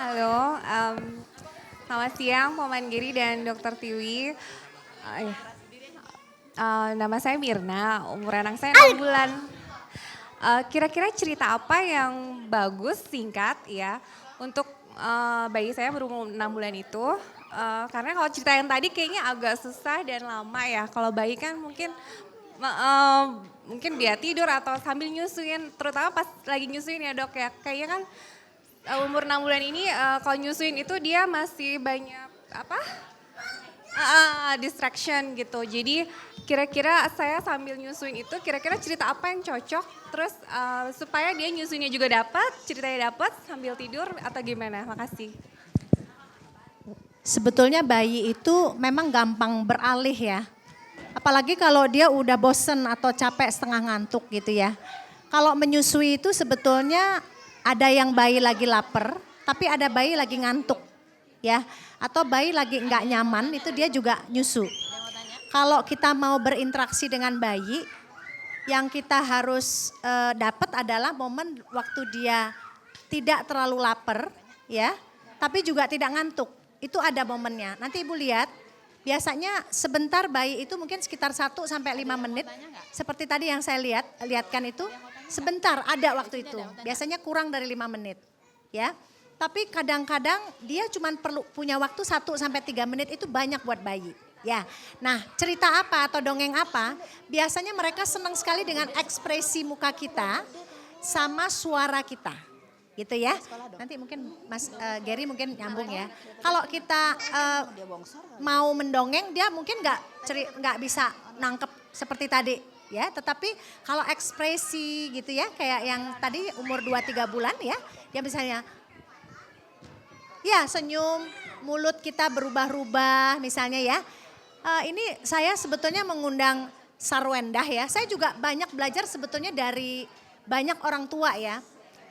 Halo, selamat siang Paman Giri dan Dokter Tiwi. Eh, Nama saya Mirna, umur anak saya 6 bulan. Kira-kira cerita apa yang bagus, singkat ya, untuk bayi saya berumur 6 bulan itu. Karena kalau cerita yang tadi kayaknya agak susah dan lama ya. Kalau bayi kan mungkin dia tidur atau sambil nyusuin, terutama pas lagi nyusuin ya dok ya. Kayaknya kan umur 6 bulan ini kalau nyusuin itu dia masih banyak distraction gitu. Jadi kira-kira saya sambil nyusuin itu kira-kira cerita apa yang cocok terus supaya dia nyusuinnya juga dapat, ceritanya dapat sambil tidur atau gimana? Makasih. Sebetulnya bayi itu memang gampang beralih ya. Apalagi kalau dia udah bosen atau capek setengah ngantuk gitu ya. Kalau menyusui itu sebetulnya ada yang bayi lagi lapar, tapi ada bayi lagi ngantuk ya. Atau bayi lagi nggak nyaman itu dia juga nyusu. Kalau kita mau berinteraksi dengan bayi, yang kita harus dapat adalah momen waktu dia tidak terlalu lapar ya, tapi juga tidak ngantuk. Itu ada momennya. Nanti Ibu lihat, biasanya sebentar bayi itu mungkin sekitar 1 sampai 5 menit. Seperti tadi yang saya lihatkan itu, sebentar ada waktu itu. Biasanya kurang dari 5 menit. Ya. Tapi kadang-kadang dia cuma perlu punya waktu 1 sampai 3 menit itu banyak buat bayi. Ya, nah cerita apa atau dongeng apa, biasanya mereka senang sekali dengan ekspresi muka kita sama suara kita. Gitu ya. Nanti mungkin Mas Gary mungkin nyambung ya. Kalau kita mau mendongeng dia mungkin nggak bisa nangkep seperti tadi ya. Tetapi kalau ekspresi gitu ya kayak yang tadi umur 2-3 bulan ya. Dia misalnya ya senyum, mulut kita berubah-ubah misalnya ya. Ini saya sebetulnya mengundang Sarwendah ya. Saya juga banyak belajar sebetulnya dari banyak orang tua ya.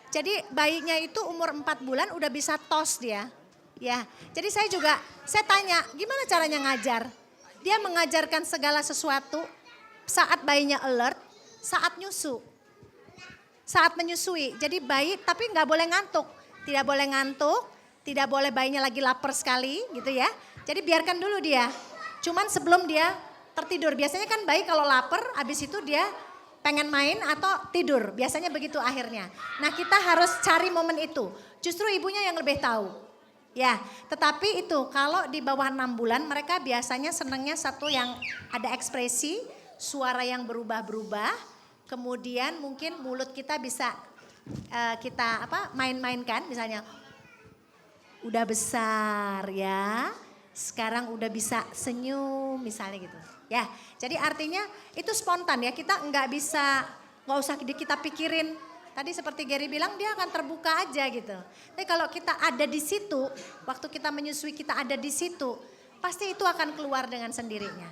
Jadi bayinya itu umur 4 bulan udah bisa tos dia. Ya, jadi saya tanya gimana caranya ngajar. Dia mengajarkan segala sesuatu saat bayinya alert, saat nyusu. Saat menyusui, jadi bayi tapi nggak boleh ngantuk. Tidak boleh ngantuk, tidak boleh bayinya lagi lapar sekali gitu ya. Jadi biarkan dulu dia. Cuman sebelum dia tertidur, biasanya kan bayi kalau lapar habis itu dia pengen main atau tidur, biasanya begitu akhirnya. Nah kita harus cari momen itu, justru ibunya yang lebih tahu. Ya, tetapi itu kalau di bawah 6 bulan mereka biasanya senangnya satu yang ada ekspresi, suara yang berubah-berubah, kemudian mungkin mulut kita bisa kita main-mainkan misalnya. Udah besar ya, sekarang udah bisa senyum misalnya gitu. Ya, jadi artinya itu spontan ya, kita nggak usah kita pikirin. Tadi seperti Gary bilang dia akan terbuka aja gitu. Tapi kalau kita ada di situ, waktu kita menyusui kita ada di situ, pasti itu akan keluar dengan sendirinya.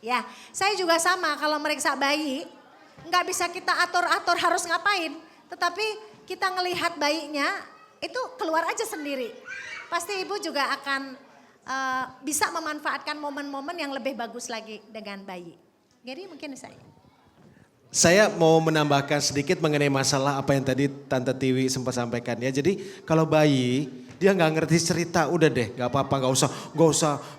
Ya, saya juga sama kalau meriksa bayi, nggak bisa kita atur-atur harus ngapain. Tetapi kita ngelihat bayinya itu keluar aja sendiri. Pasti ibu juga akan bisa memanfaatkan momen-momen yang lebih bagus lagi dengan bayi. Jadi mungkin Saya mau menambahkan sedikit mengenai masalah apa yang tadi Tante Tiwi sempat sampaikan ya. Jadi kalau bayi dia nggak ngerti cerita, udah deh, nggak apa-apa,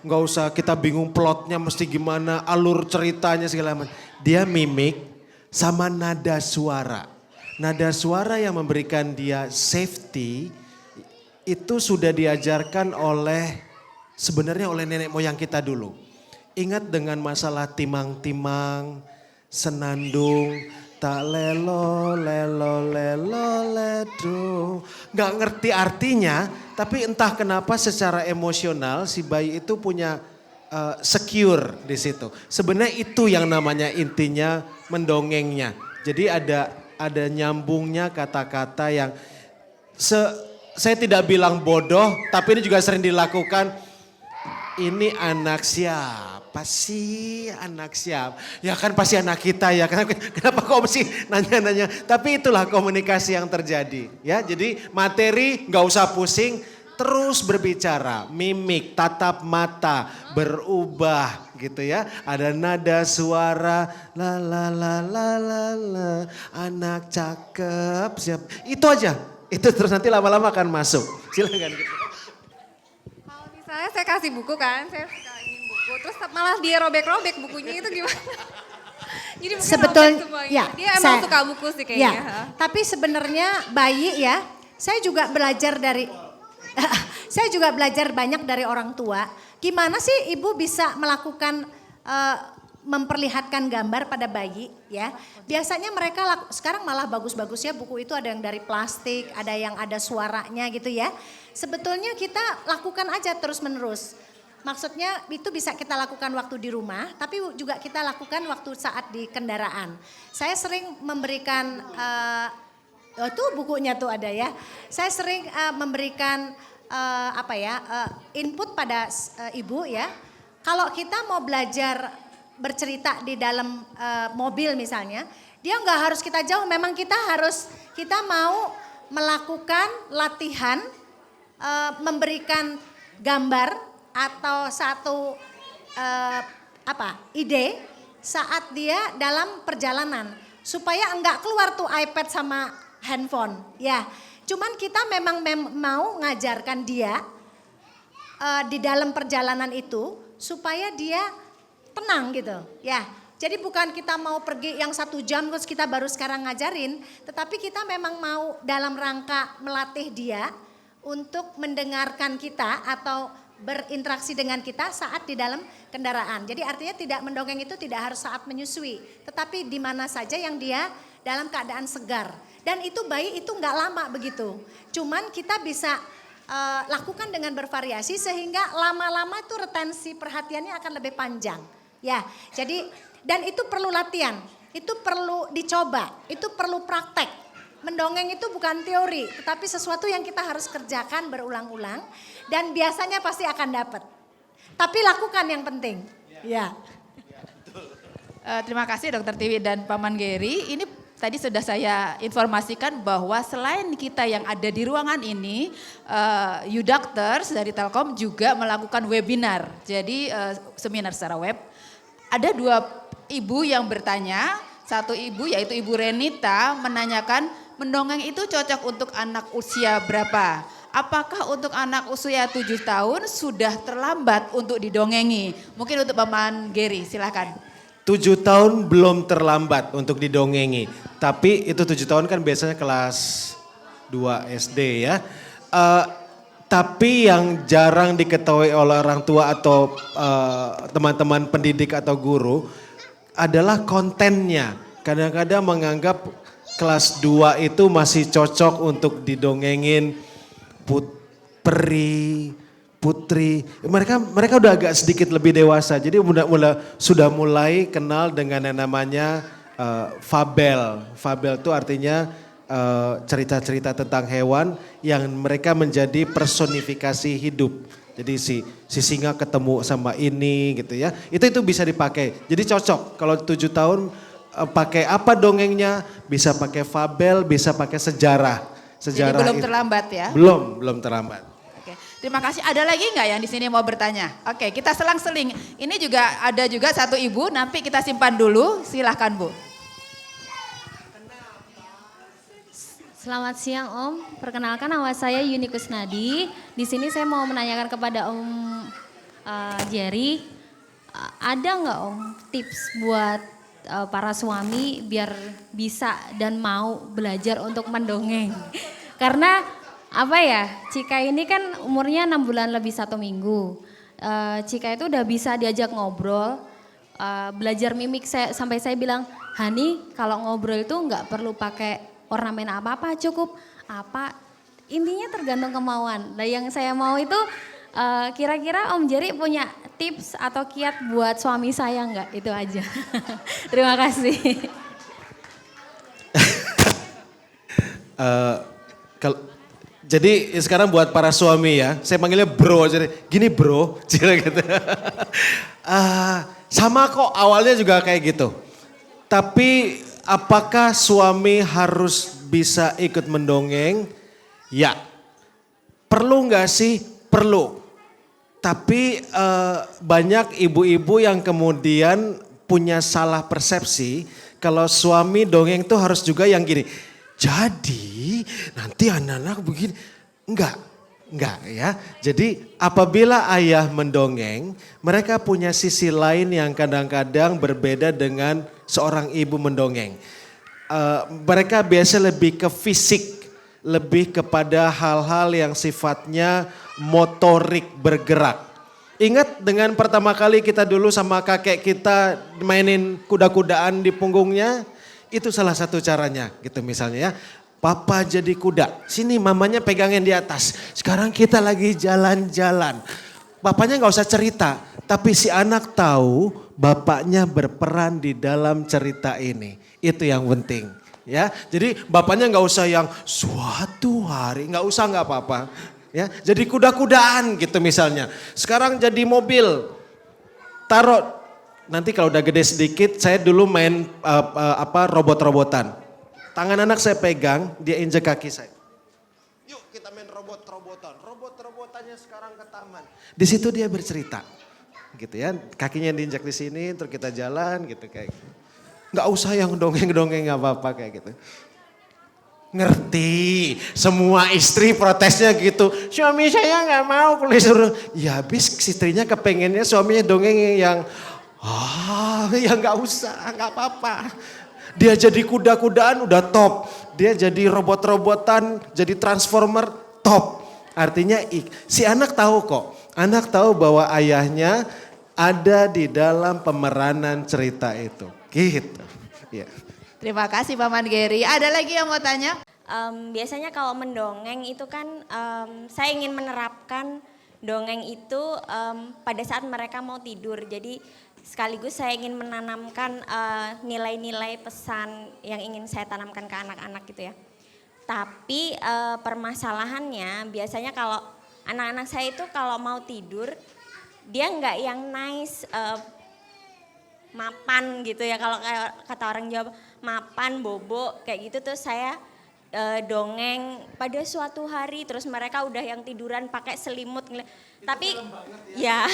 nggak usah kita bingung plotnya mesti gimana, alur ceritanya segala macam. Dia mimik sama nada suara. Nada suara yang memberikan dia safety itu sudah diajarkan sebenarnya oleh nenek moyang kita dulu. Ingat dengan masalah timang-timang, senandung, tak lelo, lelo, lelo, ledo. Gak ngerti artinya, tapi entah kenapa secara emosional si bayi itu punya secure di situ. Sebenarnya itu yang namanya intinya mendongengnya. Jadi ada nyambungnya kata-kata yang saya tidak bilang bodoh, tapi ini juga sering dilakukan. Ini anak siapa sih? Anak siapa? Ya kan pasti anak kita ya. Kenapa kok mesti nanya-nanya? Tapi itulah komunikasi yang terjadi. Ya, jadi materi nggak usah pusing, terus berbicara, mimik, tatap mata, berubah gitu ya. Ada nada suara, la la la la la la, anak cakep, siap. Itu aja. Itu terus nanti lama-lama akan masuk. Silakan. Kalau misalnya saya kasih buku kan, saya suka ingin buku, terus malah dia robek-robek bukunya itu gimana? Jadi bukan Sebetulnya, robek semuanya. ya, Dia emang suka buku sih kayaknya. Ya, tapi sebenarnya bayi ya, saya juga belajar dari, saya juga belajar banyak dari orang tua. Gimana sih ibu bisa melakukan memperlihatkan gambar pada bayi ya. Biasanya mereka sekarang malah bagus-bagus ya, buku itu ada yang dari plastik, ada yang ada suaranya gitu ya. Sebetulnya kita lakukan aja terus-menerus. Maksudnya itu bisa kita lakukan waktu di rumah, tapi juga kita lakukan waktu saat di kendaraan. Saya sering memberikan, itu bukunya tuh ada ya. Saya sering memberikan input pada ibu ya. Kalau kita mau belajar bercerita di dalam mobil misalnya, dia nggak harus kita jauh. Memang kita mau melakukan latihan, memberikan gambar atau satu ide saat dia dalam perjalanan supaya enggak keluar tuh iPad sama handphone ya. Cuman kita memang mau ngajarkan dia di dalam perjalanan itu supaya dia tenang gitu ya. Jadi bukan kita mau pergi yang 1 jam terus kita baru sekarang ngajarin, tetapi kita memang mau dalam rangka melatih dia untuk mendengarkan kita atau berinteraksi dengan kita saat di dalam kendaraan. Jadi artinya tidak mendongeng itu tidak harus saat menyusui, tetapi di mana saja yang dia dalam keadaan segar. Dan itu bayi itu nggak lama begitu. Cuman kita bisa lakukan dengan bervariasi sehingga lama-lama itu retensi perhatiannya akan lebih panjang. Ya, jadi dan itu perlu latihan, itu perlu dicoba, itu perlu praktek. Mendongeng itu bukan teori, tetapi sesuatu yang kita harus kerjakan berulang-ulang dan biasanya pasti akan dapat. Tapi lakukan yang penting. Ya. Terima kasih Dokter Tiwi dan Paman Geri. Ini tadi sudah saya informasikan bahwa selain kita yang ada di ruangan ini, You Doctors dari Telkom juga melakukan webinar. Jadi seminar secara web. Ada 2 ibu yang bertanya, satu ibu yaitu Ibu Renita menanyakan mendongeng itu cocok untuk anak usia berapa? Apakah untuk anak usia 7 tahun sudah terlambat untuk didongengi? Mungkin untuk Paman Geri, silakan. 7 tahun belum terlambat untuk didongengi. Tapi itu 7 tahun kan biasanya kelas 2 SD ya. Tapi yang jarang diketahui oleh orang tua atau teman-teman pendidik atau guru adalah kontennya. Kadang-kadang menganggap kelas 2 itu masih cocok untuk didongengin putri. Mereka udah agak sedikit lebih dewasa. Jadi sudah mulai kenal dengan yang namanya fabel. Fabel itu artinya cerita-cerita tentang hewan yang mereka menjadi personifikasi hidup. Jadi si singa ketemu sama ini gitu ya. Itu bisa dipakai. Jadi cocok kalau 7 tahun pakai apa dongengnya, bisa pakai fabel, bisa pakai sejarah. Jadi belum terlambat ya? Belum terlambat. Oke, terima kasih. Ada lagi nggak yang di sini mau bertanya? Oke, kita selang-seling. Ini juga ada juga satu ibu, nanti kita simpan dulu. Silahkan Bu. Selamat siang Om, perkenalkan nama saya Yuni Kusnadi. Di sini saya mau menanyakan kepada Om Jerry, ada nggak Om tips buat para suami biar bisa dan mau belajar untuk mendongeng? Karena Cika ini kan umurnya 6 bulan lebih 1 minggu. Cika itu udah bisa diajak ngobrol, belajar mimik sampai saya bilang, Hani kalau ngobrol itu nggak perlu pakai ornamen apa-apa, cukup intinya tergantung kemauan. Nah yang saya mau itu kira-kira Om Jerry punya tips atau kiat buat suami saya enggak? Itu aja. Terima kasih. Jadi sekarang buat para suami ya, saya panggilnya bro, jadi gini bro, gitu. Sama kok awalnya juga kayak gitu. Tapi apakah suami harus bisa ikut mendongeng? Ya. Perlu nggak sih? Perlu. Tapi banyak ibu-ibu yang kemudian punya salah persepsi kalau suami dongeng tuh harus juga yang gini. Jadi nanti anak-anak begini. Enggak ya. Jadi apabila ayah mendongeng, mereka punya sisi lain yang kadang-kadang berbeda dengan seorang ibu mendongeng. Mereka biasa lebih ke fisik, lebih kepada hal-hal yang sifatnya motorik bergerak. Ingat dengan pertama kali kita dulu sama kakek kita mainin kuda-kudaan di punggungnya, itu salah satu caranya gitu misalnya ya. Papa jadi kuda, sini mamanya pegangin di atas. Sekarang kita lagi jalan-jalan. Bapaknya gak usah cerita, tapi si anak tahu bapaknya berperan di dalam cerita ini. Itu yang penting ya. Jadi bapaknya gak usah yang suatu hari, gak usah gak apa-apa. Ya, jadi kuda-kudaan gitu misalnya. Sekarang jadi mobil, taruh. Nanti kalau udah gede sedikit, saya dulu main robot-robotan. Tangan anak saya pegang, dia injek kaki saya. Yuk kita main robot-robotan. Robot-robotannya sekarang ke taman. Di situ dia bercerita, gitu ya. Kakinya diinjak di sini, terus kita jalan gitu kayak. Nggak usah yang dongeng-dongeng nggak apa-apa kayak gitu. Ngerti, semua istri protesnya gitu. Suami saya nggak mau kalau disuruh. Ya habis istrinya kepengennya suaminya dongeng yang ya nggak usah, nggak apa-apa. Dia jadi kuda-kudaan udah top. Dia jadi robot-robotan, jadi transformer top. Artinya si anak tahu kok. Anak tahu bahwa ayahnya ada di dalam pemeranan cerita itu. Gitu. Ya. Terima kasih Paman Geri. Ada lagi yang mau tanya? Biasanya kalau mendongeng itu kan saya ingin menerapkan dongeng itu pada saat mereka mau tidur. Jadi sekaligus saya ingin menanamkan nilai-nilai pesan yang ingin saya tanamkan ke anak-anak gitu ya. Tapi permasalahannya biasanya kalau anak-anak saya itu kalau mau tidur dia nggak yang nice mapan gitu ya, kalau kayak kata orang Jawa mapan bobo kayak gitu tuh saya dongeng pada suatu hari terus mereka udah yang tiduran pakai selimut tapi ya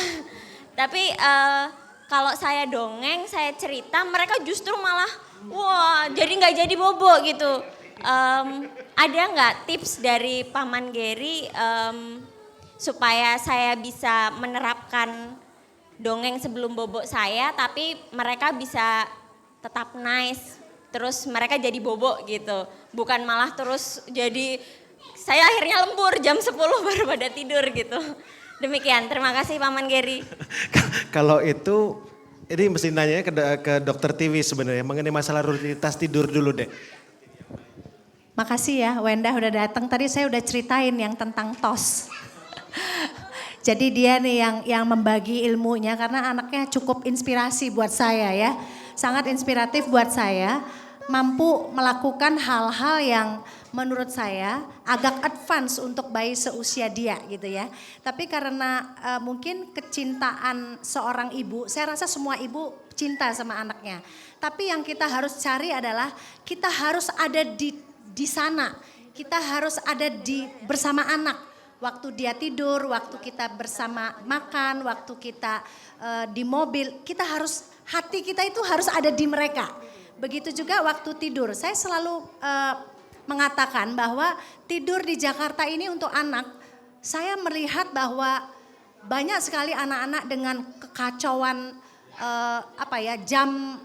tapi kalau saya dongeng saya cerita mereka justru malah wah jadi nggak jadi bobo gitu. Ada nggak tips dari Paman Geri supaya saya bisa menerapkan dongeng sebelum bobo saya tapi mereka bisa tetap nice terus mereka jadi bobo gitu, bukan malah terus jadi saya akhirnya lembur jam 10 baru pada tidur gitu. Demikian, terima kasih Paman Geri. Kalau itu ini mesti nanya ke dokter TV sebenarnya mengenai masalah rutinitas tidur dulu deh. Makasih ya Wenda udah datang. Tadi saya udah ceritain yang tentang TOS. Jadi dia nih yang membagi ilmunya karena anaknya cukup inspirasi buat saya ya. Sangat inspiratif buat saya. Mampu melakukan hal-hal yang menurut saya agak advance untuk bayi seusia dia gitu ya. Tapi karena mungkin kecintaan seorang ibu, saya rasa semua ibu cinta sama anaknya. Tapi yang kita harus cari adalah kita harus ada di sana. Kita harus ada bersama anak. Waktu dia tidur, waktu kita bersama makan, waktu kita di mobil, hati kita itu harus ada di mereka. Begitu juga waktu tidur. Saya selalu mengatakan bahwa tidur di Jakarta ini untuk anak, saya melihat bahwa banyak sekali anak-anak dengan kekacauan jam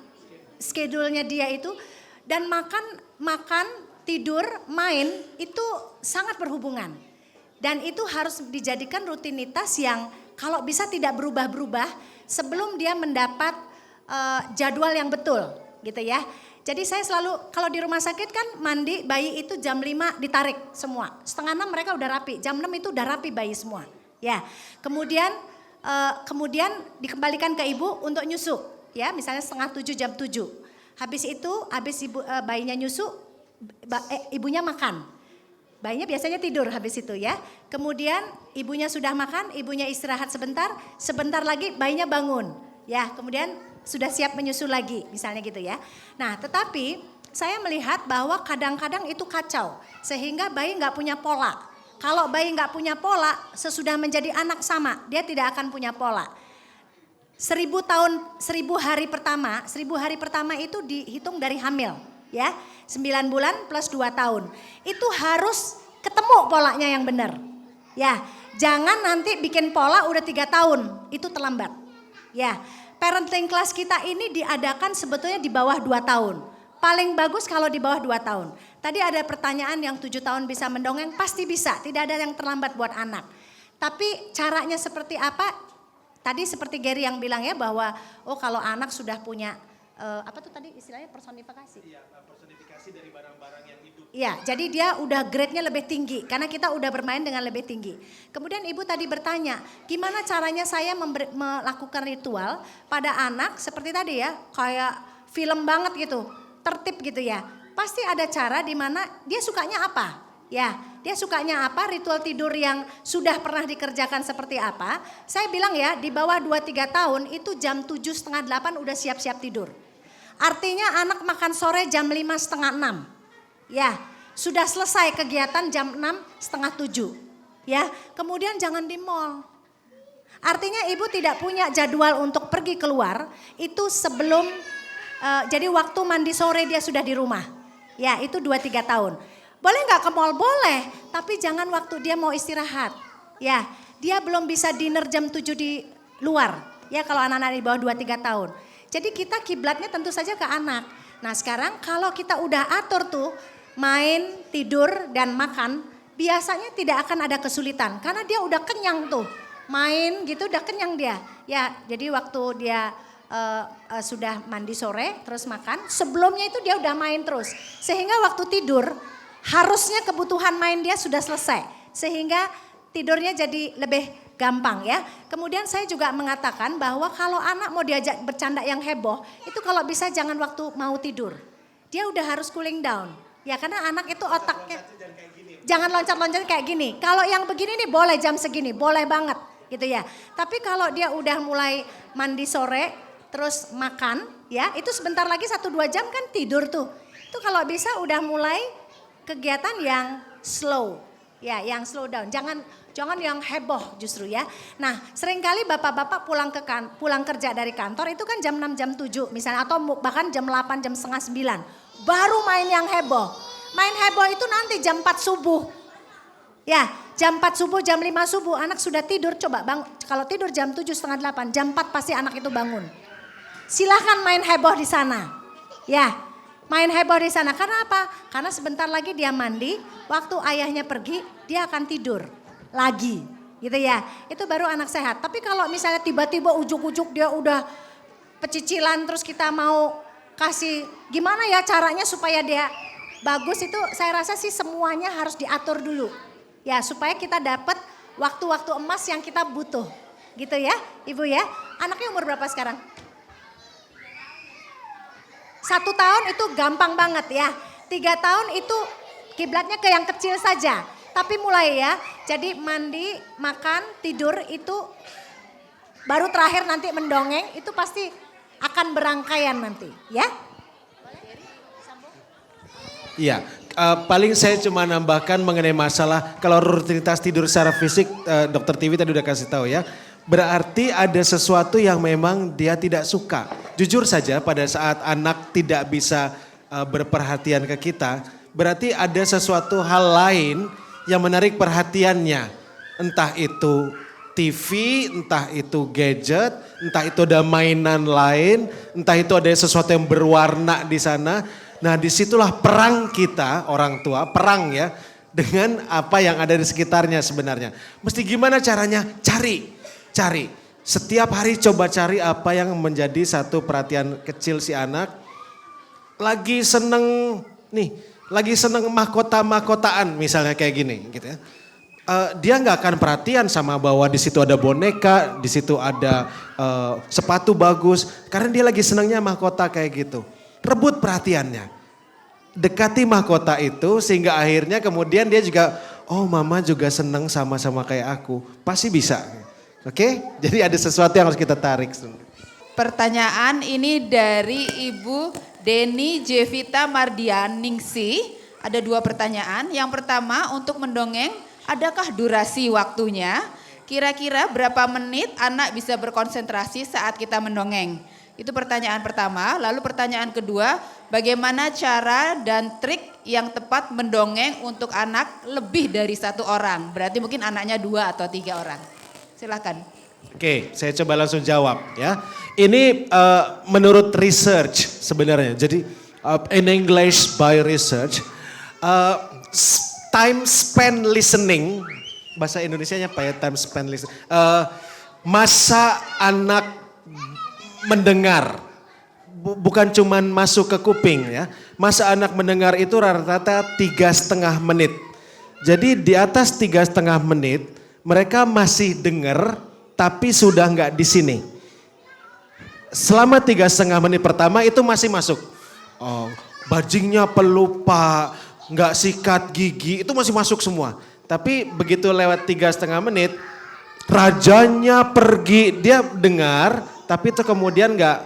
schedule-nya dia itu dan makan, tidur, main itu sangat berhubungan. Dan itu harus dijadikan rutinitas yang kalau bisa tidak berubah-berubah sebelum dia mendapat jadwal yang betul gitu ya. Jadi saya selalu kalau di rumah sakit kan mandi bayi itu jam 5 ditarik semua. 5:30 mereka udah rapi, jam 6 itu udah rapi bayi semua. Ya, kemudian dikembalikan ke ibu untuk nyusu ya, misalnya 6:30 jam 7. Habis bayinya nyusu, ibunya makan. Bayinya biasanya tidur habis itu ya. Kemudian ibunya sudah makan, ibunya istirahat sebentar lagi bayinya bangun. Ya, kemudian sudah siap menyusu lagi misalnya gitu ya. Nah tetapi saya melihat bahwa kadang-kadang itu kacau. Sehingga bayi gak punya pola. Kalau bayi gak punya pola sesudah menjadi anak sama dia tidak akan punya pola. 1000 hari pertama itu dihitung dari hamil. ya. 9 bulan plus 2 tahun. Itu harus ketemu polanya yang benar. Ya, jangan nanti bikin pola udah 3 tahun, itu terlambat. Ya, parenting class kita ini diadakan sebetulnya di bawah 2 tahun. Paling bagus kalau di bawah 2 tahun. Tadi ada pertanyaan yang 7 tahun bisa mendongeng, pasti bisa, tidak ada yang terlambat buat anak. Tapi caranya seperti apa? Tadi seperti Gary yang bilang ya bahwa kalau anak sudah punya apa tuh tadi istilahnya personifikasi. Iya, personifikasi dari barang-barang yang hidup. Iya, jadi dia udah grade-nya lebih tinggi karena kita udah bermain dengan lebih tinggi. Kemudian Ibu tadi bertanya, gimana caranya saya melakukan ritual pada anak seperti tadi ya, kayak film banget gitu, tertib gitu ya. Pasti ada cara di mana dia sukanya apa? Ya, dia sukanya apa, ritual tidur yang sudah pernah dikerjakan seperti apa. Saya bilang ya, di bawah 2-3 tahun itu jam 7:30, 8 udah siap-siap tidur. Artinya anak makan sore jam 5:30, 6. Ya, sudah selesai kegiatan jam 6:30, 7. Ya, kemudian jangan di mall. Artinya ibu tidak punya jadwal untuk pergi keluar, itu sebelum, jadi waktu mandi sore dia sudah di rumah. Ya, itu 2-3 tahun. Boleh nggak ke mall? Boleh, tapi jangan waktu dia mau istirahat. Ya, dia belum bisa dinner jam 7 di luar. Ya, kalau anak-anak di bawah 2-3 tahun. Jadi kita kiblatnya tentu saja ke anak. Nah sekarang kalau kita udah atur tuh main, tidur, dan makan, biasanya tidak akan ada kesulitan. Karena dia udah kenyang tuh, main gitu udah kenyang dia. Ya jadi waktu dia sudah mandi sore terus makan, sebelumnya itu dia udah main terus. Sehingga waktu tidur harusnya kebutuhan main dia sudah selesai. Sehingga tidurnya jadi lebih gampang ya. Kemudian saya juga mengatakan bahwa kalau anak mau diajak bercanda yang heboh, itu kalau bisa jangan waktu mau tidur. Dia udah harus cooling down. Ya karena anak itu otaknya jangan loncat-loncat kayak gini. Kalau yang begini nih boleh jam segini, boleh banget gitu ya. Tapi kalau dia udah mulai mandi sore, terus makan ya, itu sebentar lagi 1-2 jam kan tidur tuh. Itu kalau bisa udah mulai kegiatan yang slow. Ya, yang slow down. Jangan yang heboh justru ya. Nah, seringkali bapak-bapak pulang kerja dari kantor itu kan jam 6, jam 7 misalnya atau bahkan jam 8, jam setengah 9. Baru main yang heboh. Main heboh itu nanti jam 4 subuh. Ya, jam 4 subuh, jam 5 subuh anak sudah tidur. Coba bang, kalau tidur jam 7, setengah 8, jam 4 pasti anak itu bangun. Silahkan main heboh di sana. Ya. Main heboh di sana, karena apa? Karena sebentar lagi dia mandi, waktu ayahnya pergi, dia akan tidur lagi, gitu ya. Itu baru anak sehat. Tapi kalau misalnya tiba-tiba ujuk-ujuk dia udah pecicilan, terus kita mau kasih gimana ya caranya supaya dia bagus, itu saya rasa sih semuanya harus diatur dulu. Ya, supaya kita dapat waktu-waktu emas yang kita butuh, gitu ya, Ibu ya. Anaknya umur berapa sekarang? 1 tahun itu gampang banget ya. 3 tahun itu kiblatnya ke yang kecil saja. Tapi mulai ya, jadi mandi, makan, tidur itu baru terakhir nanti mendongeng itu pasti akan berangkaian nanti ya. Iya, paling saya cuma nambahkan mengenai masalah kalau rutinitas tidur secara fisik, Dokter Tiwi tadi udah kasih tahu ya. Berarti ada sesuatu yang memang dia tidak suka. Jujur saja pada saat anak tidak bisa berperhatian ke kita, berarti ada sesuatu hal lain yang menarik perhatiannya. Entah itu TV, entah itu gadget, entah itu ada mainan lain, entah itu ada sesuatu yang berwarna di sana. Nah disitulah perang kita orang tua, perang ya dengan apa yang ada di sekitarnya sebenarnya. Mesti gimana caranya? Cari. Setiap hari coba cari apa yang menjadi satu perhatian kecil si anak. Lagi seneng mahkota-mahkotaan misalnya kayak gini gitu ya. Dia nggak akan perhatian sama bahwa di situ ada boneka, di situ ada sepatu bagus. Karena dia lagi senangnya mahkota kayak gitu. Rebut perhatiannya. Dekati mahkota itu sehingga akhirnya kemudian dia juga, oh mama juga senang sama-sama kayak aku. Pasti bisa. Oke, jadi ada sesuatu yang harus kita tarik. Pertanyaan ini dari Ibu Deni Jevita Mardianingsi. Ada 2 pertanyaan. Yang pertama untuk mendongeng, adakah durasi waktunya? Kira-kira berapa menit anak bisa berkonsentrasi saat kita mendongeng? Itu pertanyaan pertama. Lalu pertanyaan kedua, bagaimana cara dan trik yang tepat mendongeng untuk anak lebih dari 1 orang? Berarti mungkin anaknya 2 atau 3 orang. Silakan. Oke, saya coba langsung jawab ya. Ini menurut research sebenarnya. Jadi in English by research, time spent listening, bahasa Indonesianya apa ya time spent listening? Masa anak mendengar, bukan cuman masuk ke kuping ya. Masa anak mendengar itu rata-rata 3,5 menit. Jadi di atas 3,5 menit mereka masih dengar tapi sudah nggak di sini. Selama 3,5 menit pertama itu masih masuk. Oh, bajingnya pelupa, nggak sikat gigi, itu masih masuk semua. Tapi begitu lewat 3,5 menit, rajanya pergi, dia dengar, tapi itu kemudian nggak,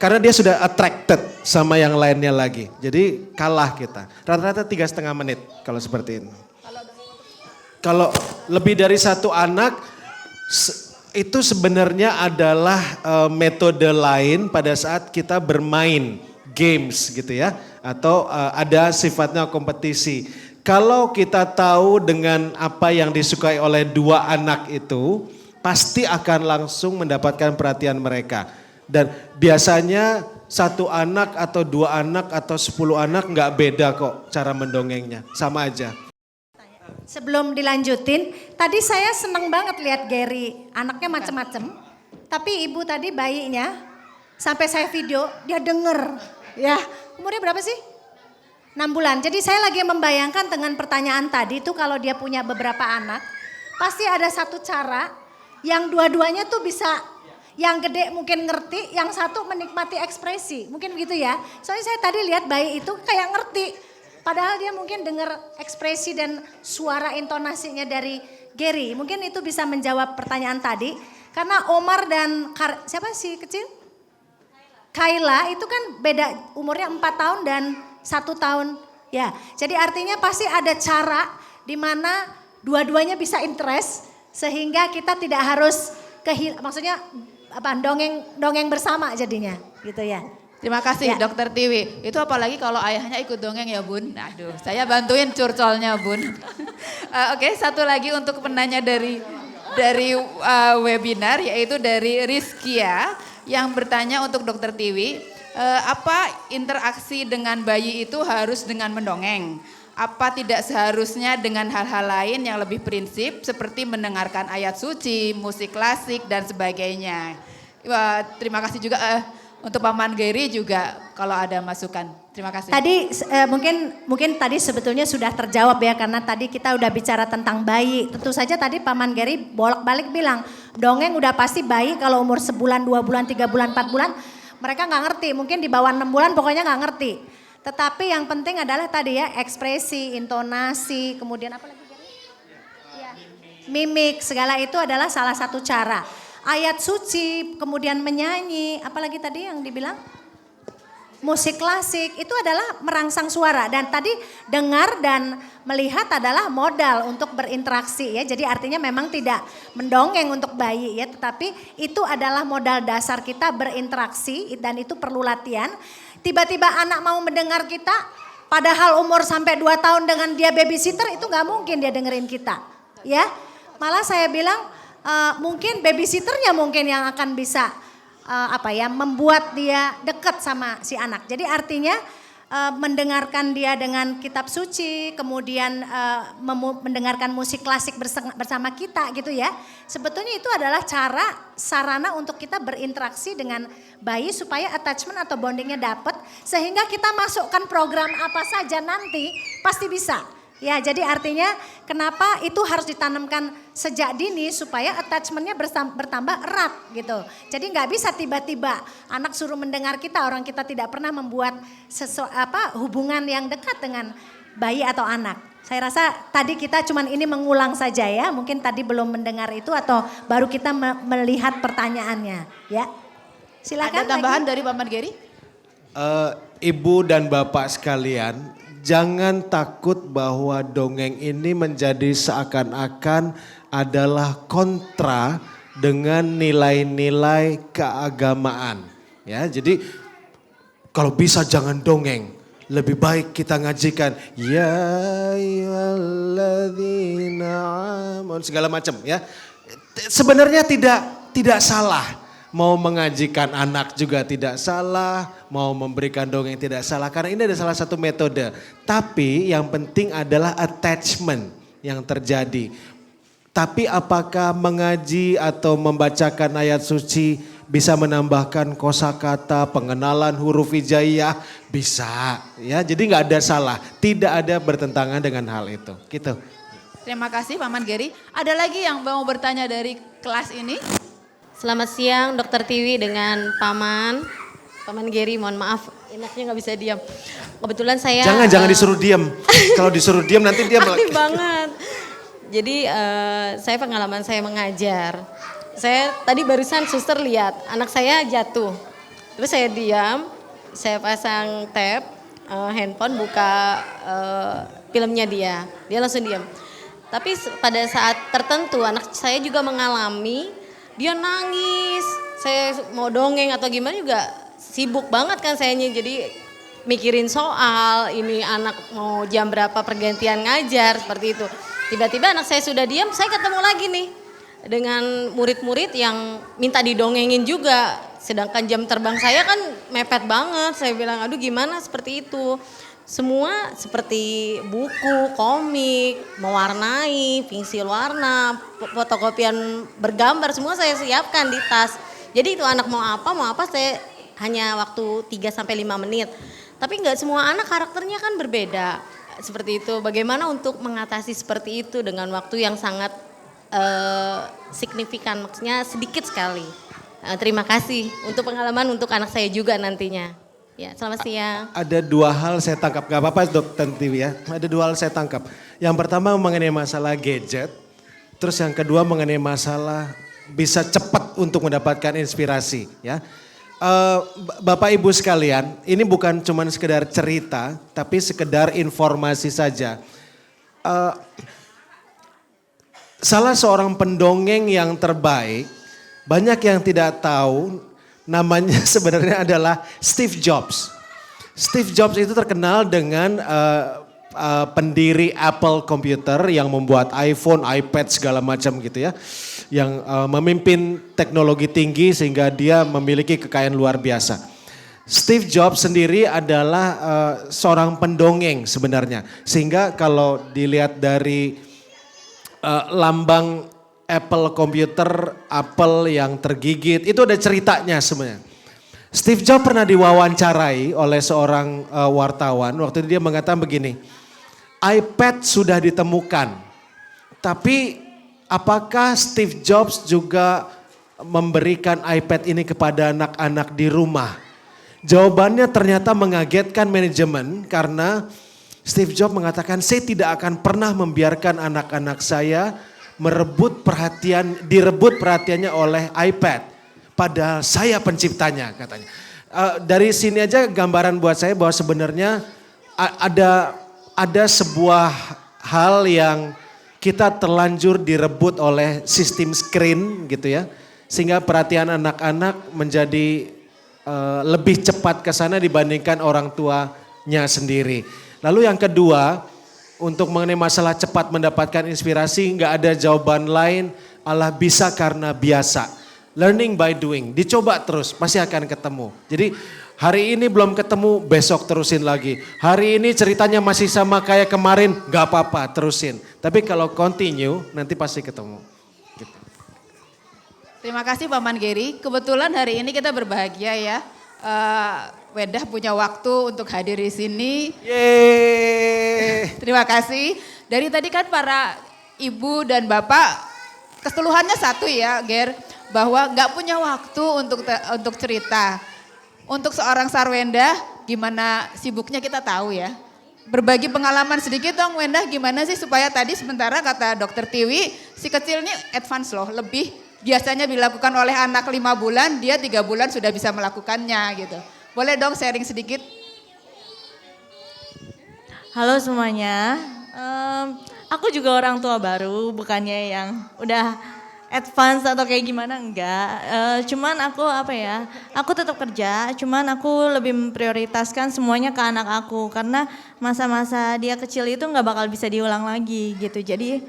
karena dia sudah attracted sama yang lainnya lagi. Jadi kalah kita. Rata-rata 3,5 menit kalau seperti ini. Kalau lebih dari 1 anak, itu sebenarnya adalah metode lain pada saat kita bermain games gitu ya. Atau ada sifatnya kompetisi. Kalau kita tahu dengan apa yang disukai oleh 2 anak itu, pasti akan langsung mendapatkan perhatian mereka. Dan biasanya 1 anak atau 2 anak atau 10 anak nggak beda kok cara mendongengnya. Sama aja. Sebelum dilanjutin, tadi saya senang banget lihat Gary, anaknya macem-macem. Tapi ibu tadi bayinya, sampai saya video, dia denger. Ya, umurnya berapa sih? 6 bulan. Jadi saya lagi membayangkan dengan pertanyaan tadi itu kalau dia punya beberapa anak, pasti ada satu cara yang dua-duanya tuh bisa, yang gede mungkin ngerti, yang satu menikmati ekspresi. Mungkin begitu ya. Soalnya saya tadi lihat bayi itu kayak ngerti. Padahal dia mungkin dengar ekspresi dan suara intonasinya dari Gary. Mungkin itu bisa menjawab pertanyaan tadi. Karena Omar dan siapa sih kecil? Kayla itu kan beda umurnya 4 tahun dan 1 tahun. Ya, jadi artinya pasti ada cara di mana dua-duanya bisa interest. Sehingga kita tidak harus maksudnya apa dongeng bersama jadinya gitu ya. Terima kasih Ya. Dokter Tiwi. Itu apalagi kalau ayahnya ikut dongeng ya Bun. Aduh, saya bantuin curcolnya Bun. Oke, satu lagi untuk penanya dari webinar yaitu dari Rizkia yang bertanya untuk Dokter Tiwi. Apa interaksi dengan bayi itu harus dengan mendongeng? Apa tidak seharusnya dengan hal-hal lain yang lebih prinsip seperti mendengarkan ayat suci, musik klasik dan sebagainya. Wah, terima kasih juga untuk Paman Gary juga kalau ada masukan. Terima kasih. Tadi mungkin tadi sebetulnya sudah terjawab ya karena tadi kita udah bicara tentang bayi. Tentu saja tadi Paman Gary bolak-balik bilang dongeng udah pasti bayi kalau umur 1 bulan, 2 bulan, 3 bulan, 4 bulan mereka nggak ngerti. Mungkin di bawah 6 bulan pokoknya nggak ngerti. Tetapi yang penting adalah tadi ya ekspresi, intonasi, kemudian apa lagi? Ya, mimik, segala itu adalah salah satu cara. Ayat suci, kemudian menyanyi, apalagi tadi yang dibilang? Musik klasik, itu adalah merangsang suara. Dan tadi dengar dan melihat adalah modal untuk berinteraksi ya. Jadi artinya memang tidak mendongeng untuk bayi ya. Tetapi itu adalah modal dasar kita berinteraksi dan itu perlu latihan. Tiba-tiba anak mau mendengar kita, padahal umur sampai 2 tahun dengan dia babysitter itu gak mungkin dia dengerin kita. Ya, malah saya bilang mungkin babysitternya mungkin yang akan bisa membuat dia dekat sama si anak. Jadi artinya mendengarkan dia dengan kitab suci, kemudian mendengarkan musik klasik bersama kita gitu ya. Sebetulnya itu adalah sarana untuk kita berinteraksi dengan bayi supaya attachment atau bondingnya dapat. Sehingga kita masukkan program apa saja nanti pasti bisa. Ya, jadi artinya kenapa itu harus ditanamkan sejak dini supaya attachmentnya bertambah erat gitu. Jadi nggak bisa tiba-tiba anak suruh mendengar kita, orang kita tidak pernah membuat hubungan yang dekat dengan bayi atau anak. Saya rasa tadi kita cuman ini mengulang saja ya, mungkin tadi belum mendengar itu atau baru kita melihat pertanyaannya ya. Silakan. Ada tambahan dari Paman Gary? Ibu dan Bapak sekalian, jangan takut bahwa dongeng ini menjadi seakan-akan adalah kontra dengan nilai-nilai keagamaan. Ya, jadi kalau bisa jangan dongeng. Lebih baik kita ngajikan ya ayyuhalladzina amanu segala macam ya. Sebenarnya tidak salah. Mau mengajikan anak juga tidak salah, mau memberikan dongeng tidak salah karena ini ada salah satu metode. Tapi yang penting adalah attachment yang terjadi. Tapi apakah mengaji atau membacakan ayat suci bisa menambahkan kosakata, pengenalan huruf hijaiyah? Bisa ya, jadi nggak ada salah, tidak ada bertentangan dengan hal itu. Gitu. Terima kasih Paman Geri. Ada lagi yang mau bertanya dari kelas ini? Selamat siang Dokter Tiwi dengan Paman Geri, mohon maaf enaknya nggak bisa diam. Kebetulan saya Jangan disuruh diam. Kalau disuruh diam nanti dia aktif banget. Jadi saya pengalaman saya mengajar. Saya tadi barusan suster lihat anak saya jatuh. Terus saya diam, saya pasang tab, handphone buka filmnya dia langsung diam. Tapi pada saat tertentu anak saya juga mengalami, dia nangis, saya mau dongeng atau gimana juga sibuk banget kan sayanya, jadi mikirin soal ini anak mau jam berapa pergantian ngajar seperti itu. Tiba-tiba anak saya sudah diam, saya ketemu lagi nih dengan murid-murid yang minta didongengin juga. Sedangkan jam terbang saya kan mepet banget, saya bilang aduh gimana seperti itu. Semua seperti buku, komik, mewarnai, pensil warna, fotokopian bergambar semua saya siapkan di tas. Jadi itu anak mau apa saya hanya waktu 3-5 menit. Tapi nggak semua anak karakternya kan berbeda. Seperti itu, bagaimana untuk mengatasi seperti itu dengan waktu yang sangat signifikan, maksudnya sedikit sekali. Terima kasih untuk pengalaman untuk anak saya juga nantinya. Ya, selamat siang. Ada dua hal saya tangkap, gak apa-apa Dokter Tiwi ya. Ada dua hal saya tangkap. Yang pertama mengenai masalah gadget. Terus yang kedua mengenai masalah bisa cepat untuk mendapatkan inspirasi ya. Bapak Ibu sekalian, ini bukan cuma sekedar cerita, tapi sekedar informasi saja. Salah seorang pendongeng yang terbaik, banyak yang tidak tahu namanya sebenarnya adalah Steve Jobs. Steve Jobs itu terkenal dengan pendiri Apple Computer yang membuat iPhone, iPad segala macam gitu ya. Yang memimpin teknologi tinggi sehingga dia memiliki kekayaan luar biasa. Steve Jobs sendiri adalah seorang pendongeng sebenarnya. Sehingga kalau dilihat dari lambang Apple Computer, Apple yang tergigit, itu ada ceritanya sebenarnya. Steve Jobs pernah diwawancarai oleh seorang wartawan, waktu itu dia mengatakan begini, iPad sudah ditemukan, tapi apakah Steve Jobs juga memberikan iPad ini kepada anak-anak di rumah? Jawabannya ternyata mengagetkan manajemen karena Steve Jobs mengatakan, saya tidak akan pernah membiarkan anak-anak saya direbut perhatiannya oleh iPad. Padahal saya penciptanya katanya. Dari sini aja gambaran buat saya bahwa sebenarnya ada sebuah hal yang kita terlanjur direbut oleh sistem screen gitu ya. Sehingga perhatian anak-anak menjadi lebih cepat ke sana dibandingkan orang tuanya sendiri. Lalu yang kedua, untuk mengenai masalah cepat mendapatkan inspirasi, nggak ada jawaban lain, Allah bisa karena biasa. Learning by doing, dicoba terus, pasti akan ketemu. Jadi hari ini belum ketemu, besok terusin lagi. Hari ini ceritanya masih sama kayak kemarin, nggak apa-apa, terusin. Tapi kalau continue, nanti pasti ketemu. Gitu. Terima kasih Paman Geri. Kebetulan hari ini kita berbahagia ya. Wedah punya waktu untuk hadir di sini. Yeay. Terima kasih. Dari tadi kan para ibu dan bapak keseluruhannya satu ya, Ger, bahwa nggak punya waktu untuk cerita. Untuk seorang Sarwenda, gimana sibuknya kita tahu ya. Berbagi pengalaman sedikit dong Wenda, gimana sih supaya tadi sementara kata Dokter Tiwi, si kecil ini advance loh, lebih biasanya dilakukan oleh anak 5 bulan, dia 3 bulan sudah bisa melakukannya gitu. Boleh dong sharing sedikit? Halo semuanya, aku juga orang tua baru, bukannya yang udah advance atau kayak gimana enggak. Cuman aku aku tetap kerja, cuman aku lebih memprioritaskan semuanya ke anak aku karena masa-masa dia kecil itu nggak bakal bisa diulang lagi gitu. Jadi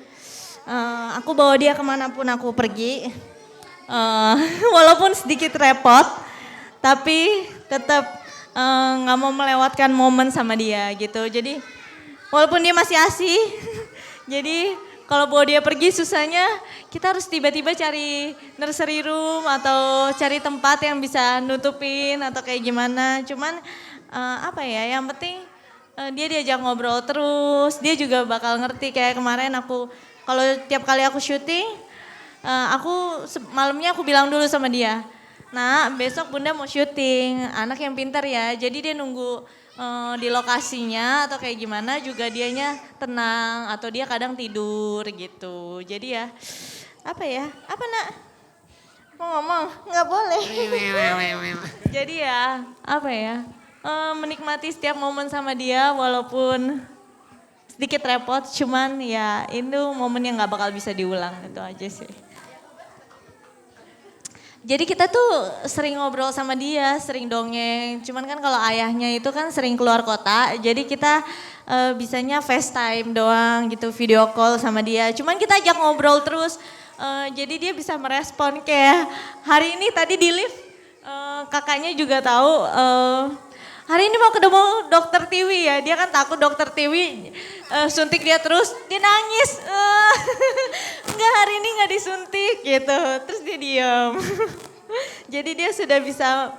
aku bawa dia kemanapun aku pergi, walaupun sedikit repot, tapi tetap nggak mau melewatkan momen sama dia gitu. Jadi walaupun dia masih ASI, jadi kalau bawa dia pergi susahnya kita harus tiba-tiba cari nursery room atau cari tempat yang bisa nutupin atau kayak gimana. Cuman yang penting dia diajak ngobrol terus, dia juga bakal ngerti. Kayak kemarin aku, kalau tiap kali aku syuting, malamnya aku bilang dulu sama dia, nah besok bunda mau syuting, anak yang pintar ya, jadi dia nunggu di lokasinya atau kayak gimana juga dianya tenang atau dia kadang tidur gitu. Jadi ya apa nak mau ngomong nggak boleh. Jadi ya menikmati setiap momen sama dia walaupun sedikit repot, cuman ya itu momen yang nggak bakal bisa diulang, itu aja sih. Jadi kita tuh sering ngobrol sama dia, sering dongeng. Cuman kan kalau ayahnya itu kan sering keluar kota, jadi kita bisanya FaceTime doang gitu, video call sama dia. Cuman kita ajak ngobrol terus, jadi dia bisa merespon. Kayak hari ini tadi di lift, kakaknya juga tahu, hari ini mau ketemu dokter Tiwi ya, dia kan takut dokter Tiwi suntik dia terus, dia nangis. Enggak, hari ini enggak disuntik gitu, terus dia diam. Jadi dia sudah bisa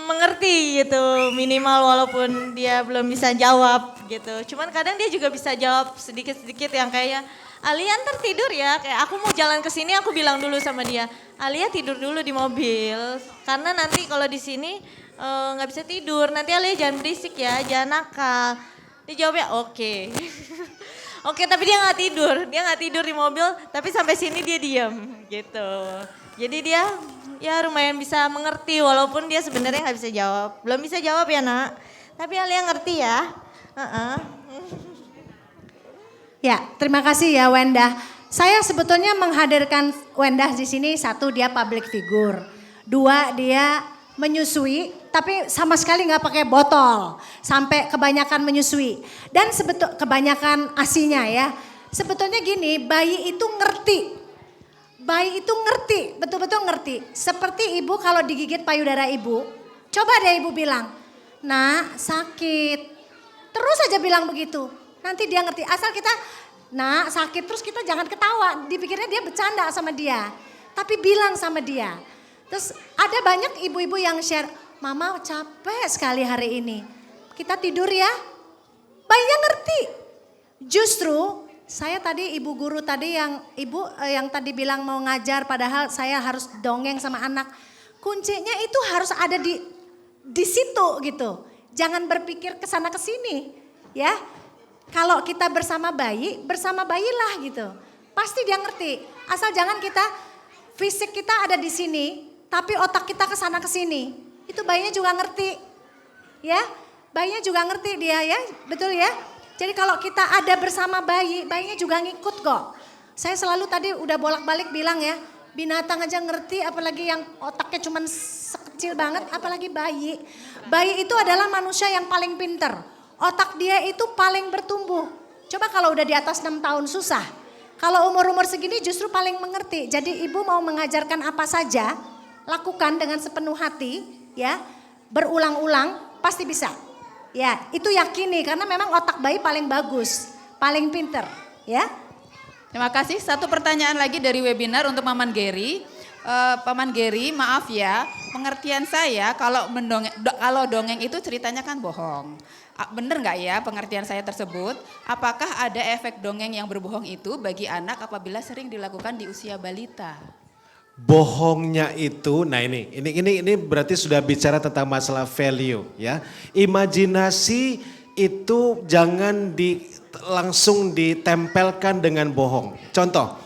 mengerti gitu, minimal walaupun dia belum bisa jawab gitu. Cuman kadang dia juga bisa jawab sedikit-sedikit yang kayak, Alia ntar tidur ya, kayak aku mau jalan ke sini aku bilang dulu sama dia, Alia tidur dulu di mobil, karena nanti kalau di sini nggak bisa tidur, nanti Alia jangan berisik ya, jangan nakal. Dia jawabnya oke. Oke, tapi dia nggak tidur di mobil, tapi sampai sini dia diam gitu. Jadi dia ya lumayan bisa mengerti walaupun dia sebenarnya nggak bisa jawab, belum bisa jawab ya nak, tapi Alia ngerti ya. Ya, terima kasih ya Wenda. Saya sebetulnya menghadirkan Wenda di sini, satu dia public figure, dua dia menyusui tapi sama sekali nggak pakai botol sampai kebanyakan menyusui dan kebanyakan asinya ya. Sebetulnya gini, bayi itu ngerti, betul-betul ngerti. Seperti ibu kalau digigit payudara ibu, coba deh ibu bilang, nak sakit, terus aja bilang begitu. Nanti dia ngerti, asal kita nak sakit terus kita jangan ketawa, dipikirnya dia bercanda sama dia. Tapi bilang sama dia. Terus ada banyak ibu-ibu yang share, mama capek sekali hari ini, kita tidur ya. Bayinya ngerti. Justru saya tadi ibu guru tadi yang tadi bilang mau ngajar padahal saya harus dongeng sama anak. Kuncinya itu harus ada di situ gitu. Jangan berpikir kesana kesini ya. Kalau kita bersama bayilah gitu. Pasti dia ngerti. Asal jangan fisik kita ada di sini, tapi otak kita kesana kesini. Itu bayinya juga ngerti. Ya, bayinya juga ngerti dia ya, betul ya. Jadi kalau kita ada bersama bayinya juga ngikut kok. Saya selalu tadi udah bolak-balik bilang ya, binatang aja ngerti apalagi yang otaknya cuman sekecil banget, apalagi bayi. Bayi itu adalah manusia yang paling pinter. Otak dia itu paling bertumbuh. Coba kalau udah di atas 6 tahun susah. Kalau umur-umur segini justru paling mengerti. Jadi ibu mau mengajarkan apa saja, lakukan dengan sepenuh hati ya. Berulang-ulang pasti bisa. Ya itu yakini karena memang otak bayi paling bagus, paling pinter ya. Terima kasih. Satu pertanyaan lagi dari webinar untuk Paman Geri. Paman Geri, maaf ya, pengertian saya kalau dongeng itu ceritanya kan bohong. Benar nggak ya pengertian saya tersebut? Apakah ada efek dongeng yang berbohong itu bagi anak apabila sering dilakukan di usia balita? Bohongnya itu, nah ini berarti sudah bicara tentang masalah value ya. Imajinasi itu jangan langsung ditempelkan dengan bohong. Contoh,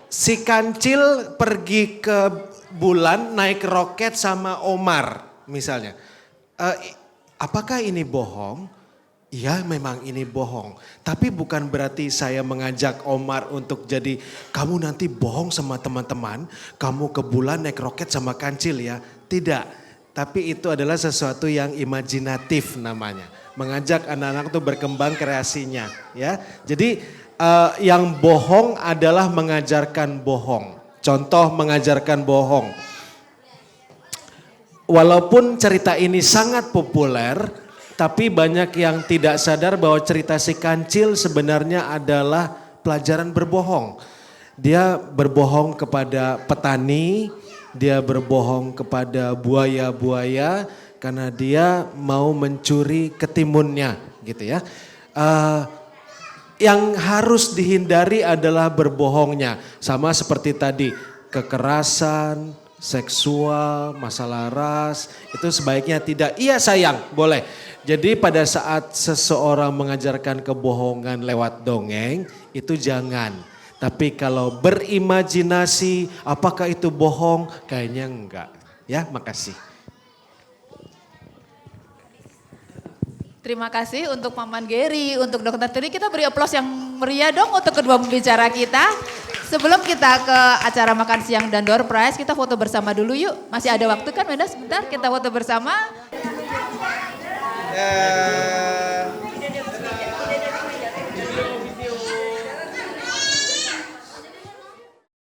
si kancil pergi ke bulan naik roket sama Omar misalnya. Apakah ini bohong? iya memang ini bohong. Tapi bukan berarti saya mengajak Omar untuk jadi kamu nanti bohong sama teman-teman. Kamu ke bulan naik roket sama kancil ya. Tidak. Tapi itu adalah sesuatu yang imajinatif namanya. Mengajak anak-anak itu berkembang kreasinya. Ya. Jadi yang bohong adalah mengajarkan bohong. Contoh mengajarkan bohong. Walaupun cerita ini sangat populer, tapi banyak yang tidak sadar bahwa cerita si kancil sebenarnya adalah pelajaran berbohong. Dia berbohong kepada petani, dia berbohong kepada buaya-buaya karena dia mau mencuri ketimunnya gitu ya. Yang harus dihindari adalah berbohongnya. Sama seperti tadi, kekerasan, seksual, masalah ras, itu sebaiknya tidak. Iya sayang, boleh. Jadi pada saat seseorang mengajarkan kebohongan lewat dongeng, itu jangan. Tapi kalau berimajinasi, apakah itu bohong? Kayaknya enggak. Ya, makasih. Terima kasih untuk Paman Geri, untuk Dokter Tiri. Kita beri aplaus yang meriah dong untuk kedua pembicara kita. Sebelum kita ke acara makan siang dan door prize, kita foto bersama dulu yuk. Masih ada waktu kan Wenda sebentar kita foto bersama.